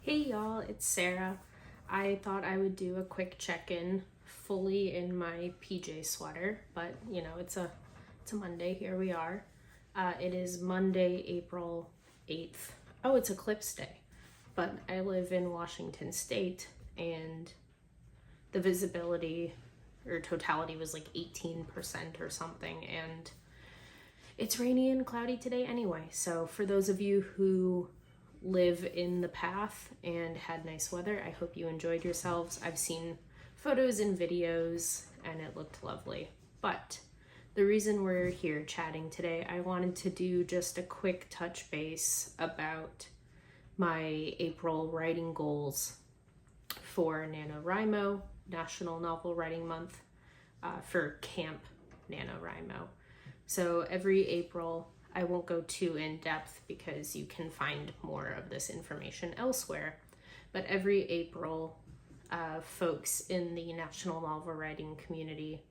Hey y'all, it's Sarah. I thought I would do a quick check-in fully in my PJ sweater, but it's a Monday. Here we are. It is Monday, April 8th. Oh, it's Eclipse Day. But I live in Washington State and the visibility or totality was like 18% or something, and it's rainy and cloudy today anyway. So for those of you who live in the path and had nice weather, I hope you enjoyed yourselves. I've seen photos and videos and it looked lovely. But the reason we're here chatting today, I wanted to do just a quick touch base about my April writing goals for NaNoWriMo, National Novel Writing Month, for Camp NaNoWriMo. So every April, I won't go too in depth because you can find more of this information elsewhere, but every April, folks in the National Novel Writing community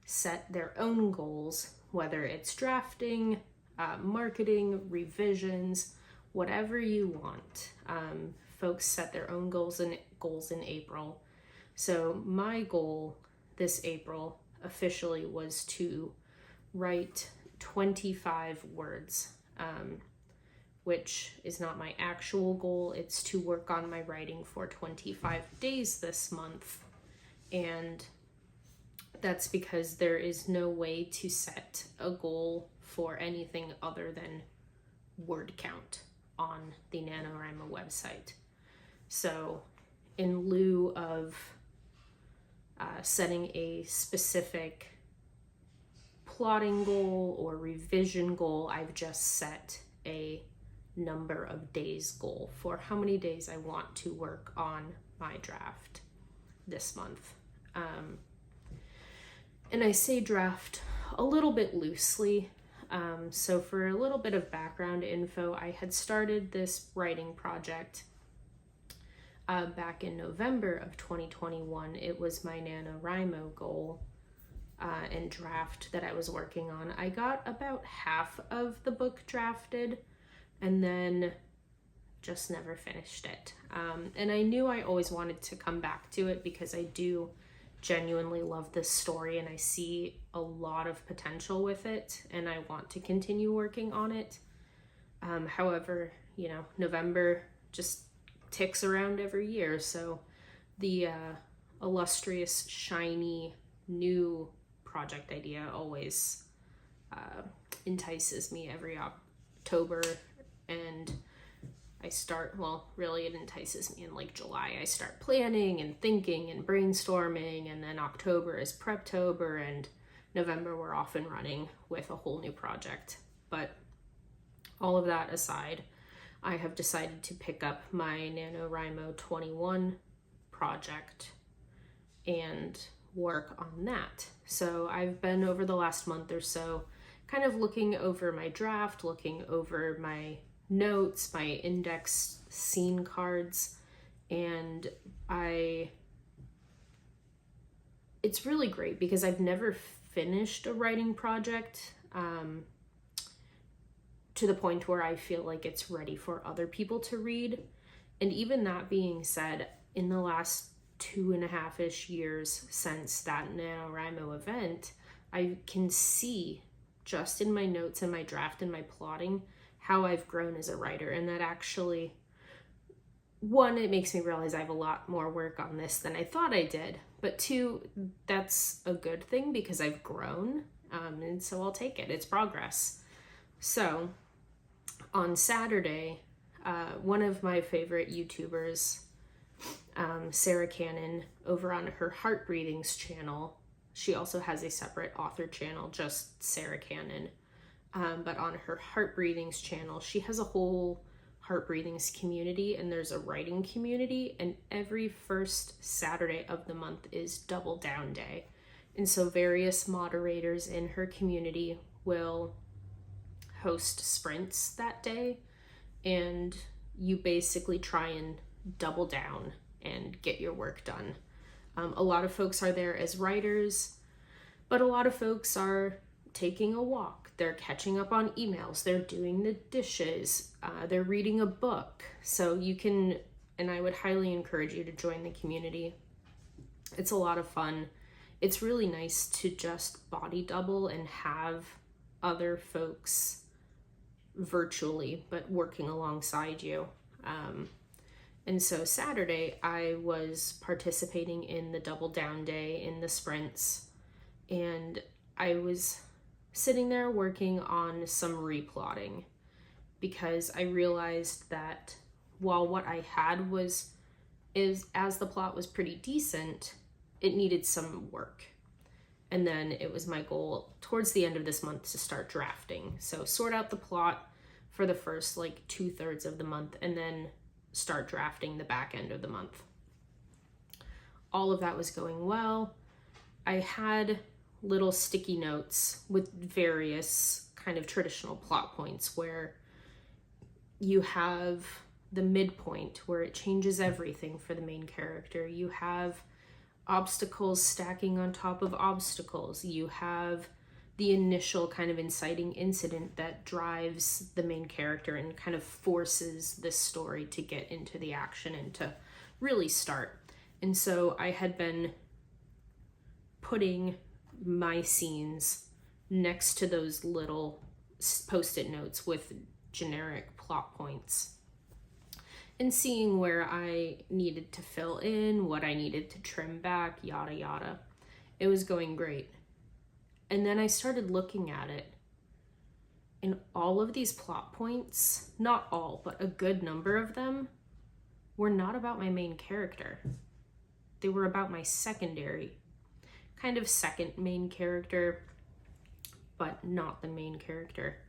set their own goals, whether it's drafting, marketing, revisions, whatever you want. Folks set their own goals in April. So my goal this April officially was to write 25 words, which is not my actual goal. It's to work on my writing for 25 days this month. And that's because there is no way to set a goal for anything other than word count on the NaNoWriMo website. So in lieu of setting a specific plotting goal or revision goal, I've just set a number of days goal for how many days I want to work on my draft this month. And I say draft a little bit loosely. So for a little bit of background info, I had started this writing project back in November of 2021. It was my NaNoWriMo goal and draft that I was working on. I got about half of the book drafted and then just never finished it. And I knew I always wanted to come back to it because I do genuinely love this story and I see a lot of potential with it and I want to continue working on it. However, November just ticks around every year, so the illustrious, shiny, new project idea always entices me every October, and it entices me in like July. I start planning and thinking and brainstorming, and then October is Preptober, and November we're off and running with a whole new project. But all of that aside, I have decided to pick up my NaNoWriMo 21 project and work on that. So I've been, over the last month or so, kind of looking over my draft, looking over my notes, my index scene cards, and it's really great because I've never finished a writing project to the point where I feel like it's ready for other people to read. And even that being said, in the last 2.5-ish years since that NaNoWriMo event, I can see just in my notes and my draft and my plotting how I've grown as a writer. And that actually, one, it makes me realize I have a lot more work on this than I thought I did. But two, that's a good thing because I've grown, and so I'll take it. It's progress. So on Saturday, one of my favorite YouTubers, Sarah Cannon, over on her Heart Breathings channel, she also has a separate author channel, just Sarah Cannon, but on her Heart Breathings channel, she has a whole Heart Breathings community, and there's a writing community, and every first Saturday of the month is Double Down Day. And so various moderators in her community will host sprints that day, and you basically try and double down and get your work done. A lot of folks are there as writers, but a lot of folks are taking a walk, they're catching up on emails, they're doing the dishes, they're reading a book. So you can and I would highly encourage you to join the community. It's a lot of fun. It's really nice to just body double and have other folks virtually, but working alongside you. And so Saturday, I was participating in the double down day in the sprints, and I was sitting there working on some replotting because I realized that while what I had as the plot was pretty decent, it needed some work. And then it was my goal towards the end of this month to start drafting. So sort out the plot for the first like 2/3 of the month and then start drafting the back end of the month. All of that was going well. I had little sticky notes with various kind of traditional plot points where you have the midpoint where it changes everything for the main character. You have obstacles stacking on top of obstacles. You have the initial kind of inciting incident that drives the main character and kind of forces this story to get into the action and to really start. And so I had been putting my scenes next to those little post-it notes with generic plot points and seeing where I needed to fill in, what I needed to trim back, yada yada. It was going great. And then I started looking at it, and all of these plot points, not all, but a good number of them, were not about my main character. They were about my secondary, kind of second main character, but not the main character.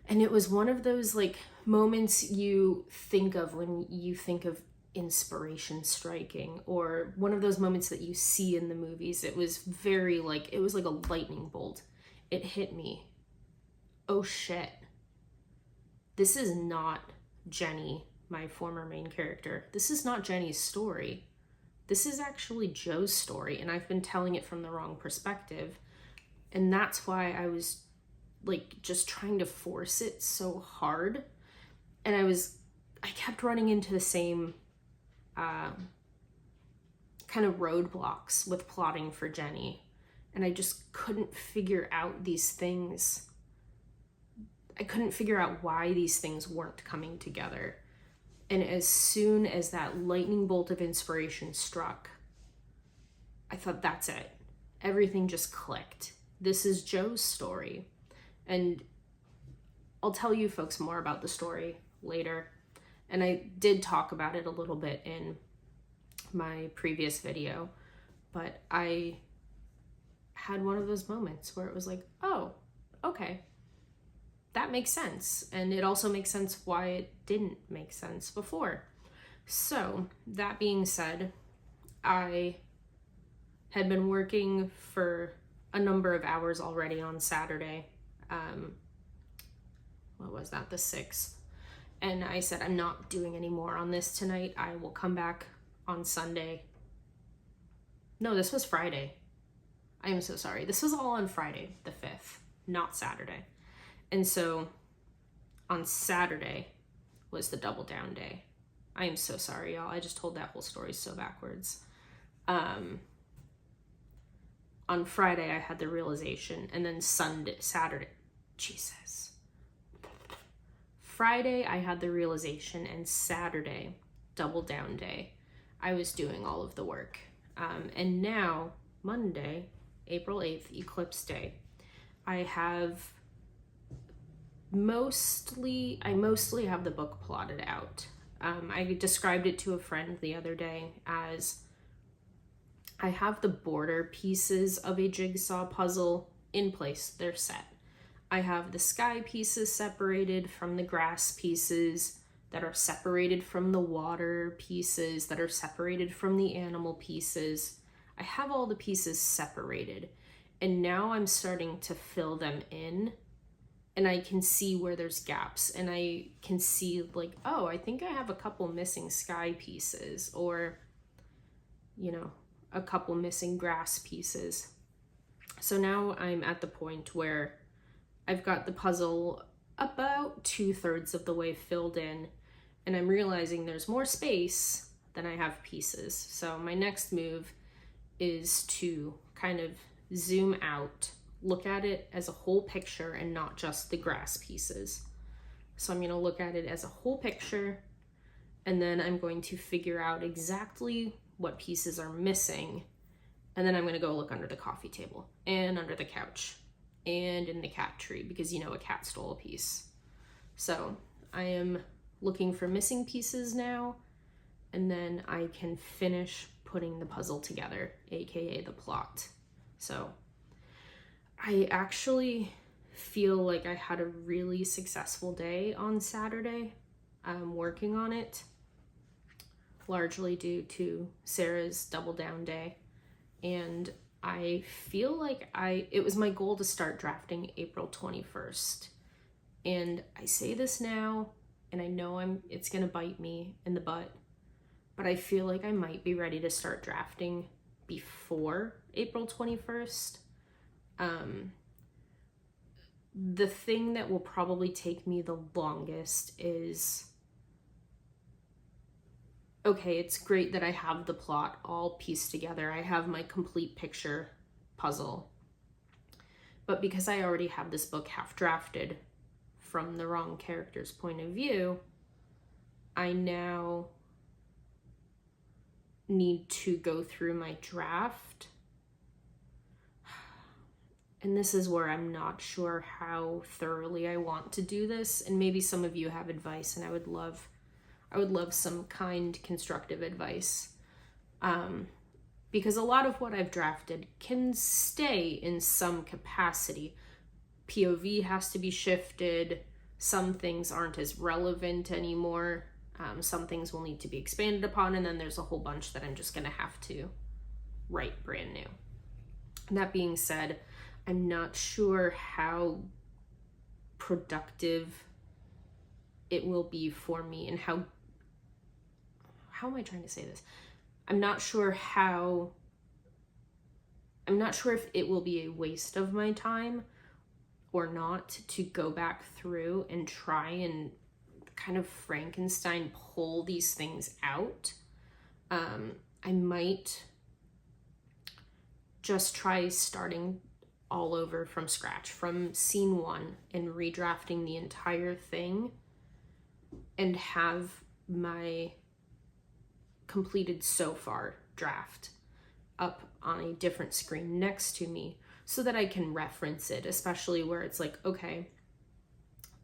And it was one of those like moments you think of when you think of inspiration striking, or one of those moments that you see in the movies. It was very like, it was like a lightning bolt. It hit me. Oh shit. This is not Jenny, my former main character. This is not Jenny's story. This is actually Joe's story, and I've been telling it from the wrong perspective. And that's why I was like just trying to force it so hard. And I kept running into the same kind of roadblocks with plotting for Jenny. And I just couldn't figure out these things. I couldn't figure out why these things weren't coming together. And as soon as that lightning bolt of inspiration struck, I thought, that's it. Everything just clicked. This is Joe's story. And I'll tell you folks more about the story later. And I did talk about it a little bit in my previous video, but I had one of those moments where it was like, oh, okay, that makes sense. And it also makes sense why it didn't make sense before. So that being said, I had been working for a number of hours already on Saturday. What was that? The 6th. And I said, I'm not doing any more on this tonight. I will come back on Sunday. No, this was Friday. I am so sorry. This was all on Friday, the 5th, not Saturday. And so on Saturday was the double down day. I am so sorry, y'all. I just told that whole story so backwards. On Friday, I had the realization, and then Saturday, Jesus. Friday, I had the realization, and Saturday, double down day, I was doing all of the work. And now, Monday, April 8th, Eclipse Day, I mostly have the book plotted out. I described it to a friend the other day as I have the border pieces of a jigsaw puzzle in place. They're set. I have the sky pieces separated from the grass pieces that are separated from the water pieces that are separated from the animal pieces. I have all the pieces separated, and now I'm starting to fill them in, and I can see where there's gaps, and I can see like, oh, I think I have a couple missing sky pieces, or, you know, a couple missing grass pieces. So now I'm at the point where I've got the puzzle about 2/3 of the way filled in, and I'm realizing there's more space than I have pieces. So my next move is to kind of zoom out, look at it as a whole picture and not just the grass pieces. So I'm going to look at it as a whole picture, and then I'm going to figure out exactly what pieces are missing. And then I'm going to go look under the coffee table and under the couch and in the cat tree, because you know a cat stole a piece. So I am looking for missing pieces now, and then I can finish putting the puzzle together, aka the plot. So I actually feel like I had a really successful day on Saturday working on it, largely due to Sarah's double down day. And I feel like it was my goal to start drafting April 21st. And I say this now, and I know it's gonna bite me in the butt, but I feel like I might be ready to start drafting before April 21st. The thing that will probably take me the longest is, okay, it's great that I have the plot all pieced together. I have my complete picture puzzle. But because I already have this book half drafted from the wrong character's point of view, I now need to go through my draft. And this is where I'm not sure how thoroughly I want to do this. And maybe some of you have advice, and I would love some kind, constructive advice. Because a lot of what I've drafted can stay in some capacity. POV has to be shifted. Some things aren't as relevant anymore. Some things will need to be expanded upon, and then there's a whole bunch that I'm just gonna have to write brand new. And that being said, I'm not sure how productive it will be for me, and how am I trying to say this? I'm not sure if it will be a waste of my time or not to go back through and try and kind of Frankenstein pull these things out. I might just try starting all over from scratch, from scene 1, and redrafting the entire thing, and have my completed so far draft up on a different screen next to me so that I can reference it, especially where it's like, okay,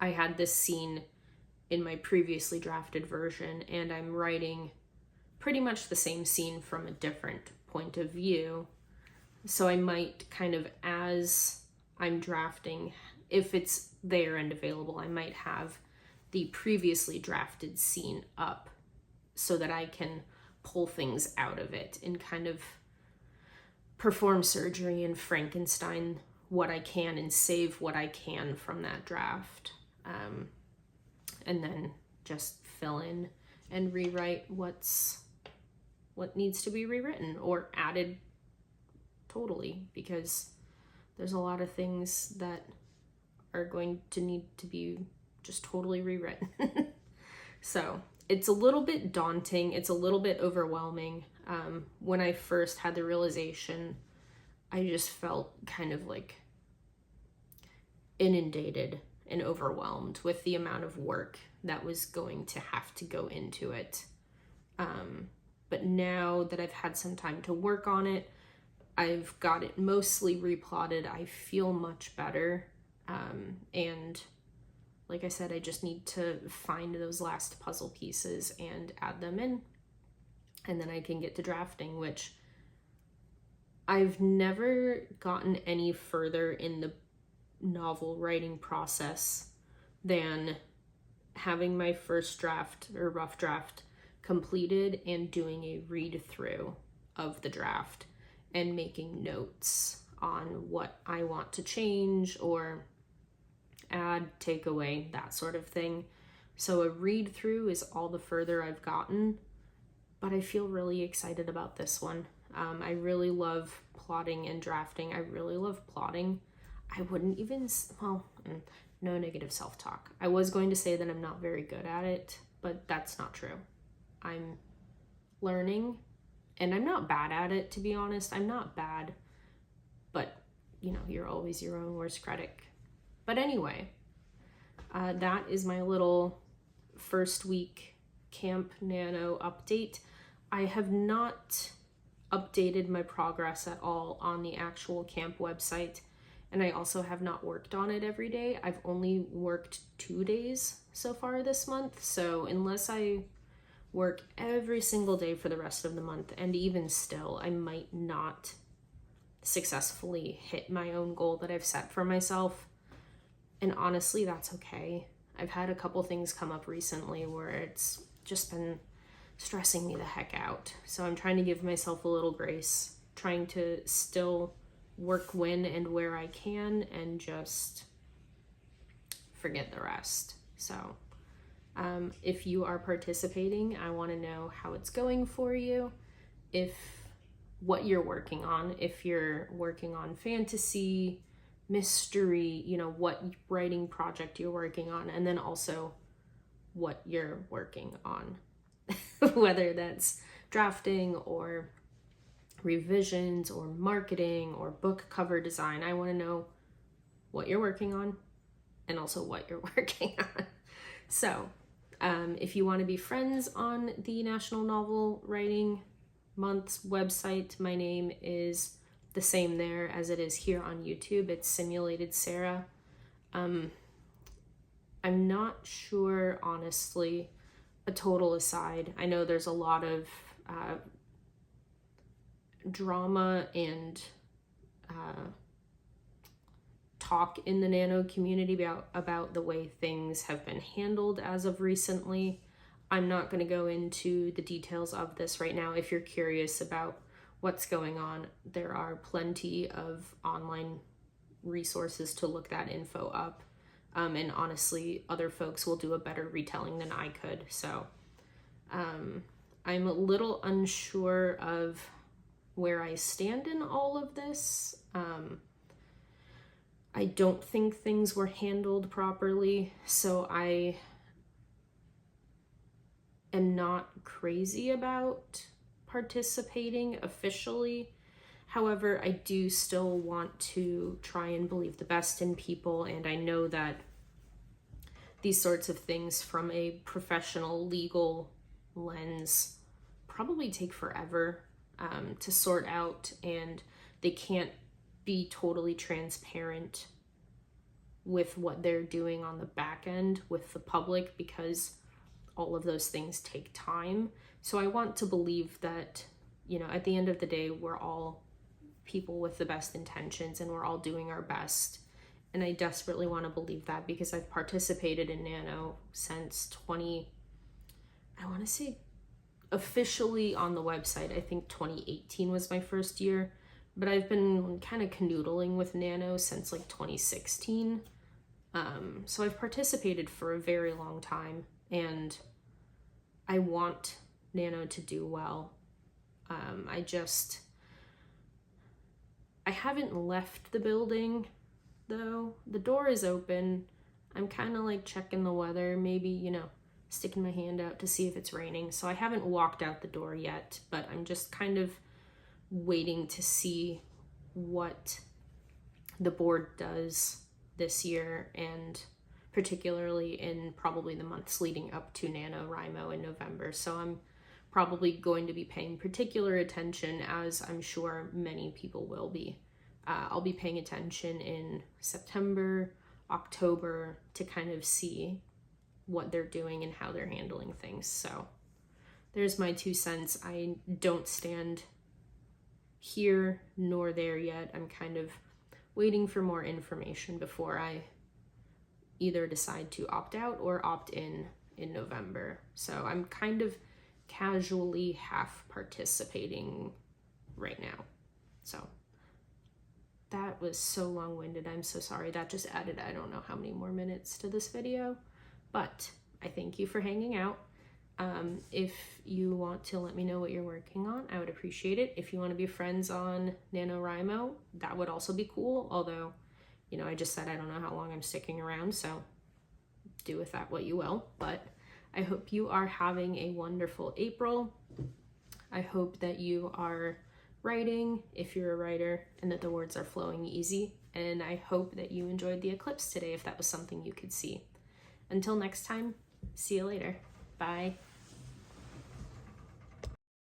I had this scene in my previously drafted version and I'm writing pretty much the same scene from a different point of view. So I might kind of, as I'm drafting, if it's there and available, I might have the previously drafted scene up so that I can pull things out of it and kind of perform surgery and Frankenstein what I can and save what I can from that draft. And then just fill in and rewrite what needs to be rewritten or added totally, because there's a lot of things that are going to need to be just totally rewritten. So it's a little bit daunting. It's a little bit overwhelming. When I first had the realization, I just felt kind of like inundated and overwhelmed with the amount of work that was going to have to go into it. But now that I've had some time to work on it, I've got it mostly replotted. I feel much better. And like I said, I just need to find those last puzzle pieces and add them in. And then I can get to drafting, which I've never gotten any further in the novel writing process than having my first draft or rough draft completed and doing a read through of the draft and making notes on what I want to change or add, take away, that sort of thing. So a read through is all the further I've gotten, but I feel really excited about this one. I really love plotting and drafting. I really love plotting. I wouldn't even, well, no negative self-talk. I was going to say that I'm not very good at it, but that's not true. I'm learning, and I'm not bad at it, to be honest. I'm not bad, but you know, you're always your own worst critic. But anyway, that is my little first week Camp Nano update. I have not updated my progress at all on the actual camp website, and I also have not worked on it every day. I've only worked 2 days so far this month, so unless I work every single day for the rest of the month, and even still, I might not successfully hit my own goal that I've set for myself. And honestly, that's okay. I've had a couple things come up recently where it's just been stressing me the heck out. So I'm trying to give myself a little grace, trying to still work when and where I can and just forget the rest. So if you are participating, I want to know how it's going for you, what you're working on, if you're working on fantasy, mystery, you know, what writing project you're working on, and then also what you're working on, whether that's drafting or revisions or marketing or book cover design. I want to know what you're working on and also what you're working on. So if you want to be friends on the National Novel Writing Month's website, my name is the same there as it is here on YouTube. It's Simulated Sarah. I'm not sure, honestly, a total aside. I know there's a lot of drama and talk in the Nano community about the way things have been handled as of recently. I'm not going to go into the details of this right now. If you're curious about what's going on, there are plenty of online resources to look that info up. And honestly, other folks will do a better retelling than I could. So I'm a little unsure of where I stand in all of this. I don't think things were handled properly, so I am not crazy about participating officially. However, I do still want to try and believe the best in people, and I know that these sorts of things from a professional legal lens probably take forever to sort out, and they can't be totally transparent with what they're doing on the back end with the public, because all of those things take time. So I want to believe that, you know, at the end of the day, we're all people with the best intentions and we're all doing our best. And I desperately want to believe that, because I've participated in Nano since I want to say officially on the website, I think 2018 was my first year, but I've been kind of canoodling with Nano since like 2016. So I've participated for a very long time, and I want Nano to do well. I haven't left the building though. The door is open. I'm kind of like checking the weather, maybe, you know, sticking my hand out to see if it's raining. So I haven't walked out the door yet, but I'm just kind of waiting to see what the board does this year, and particularly in probably the months leading up to NaNoWriMo in November. So I'm probably going to be paying particular attention, as I'm sure many people will be. I'll be paying attention in September, October to kind of see what they're doing and how they're handling things. So there's my 2 cents. I don't stand here nor there yet. I'm kind of waiting for more information before I either decide to opt out or opt in November. So I'm kind of casually half participating right now. So that was so long-winded. I'm so sorry. That just added I don't know how many more minutes to this video, but I thank you for hanging out. If you want to let me know what you're working on, I would appreciate it. If you want to be friends on NaNoWriMo, that would also be cool. Although, you know, I just said I don't know how long I'm sticking around, so do with that what you will. But I hope you are having a wonderful April. I hope that you are writing, if you're a writer, and that the words are flowing easy. And I hope that you enjoyed the eclipse today if that was something you could see. Until next time, see you later. Bye.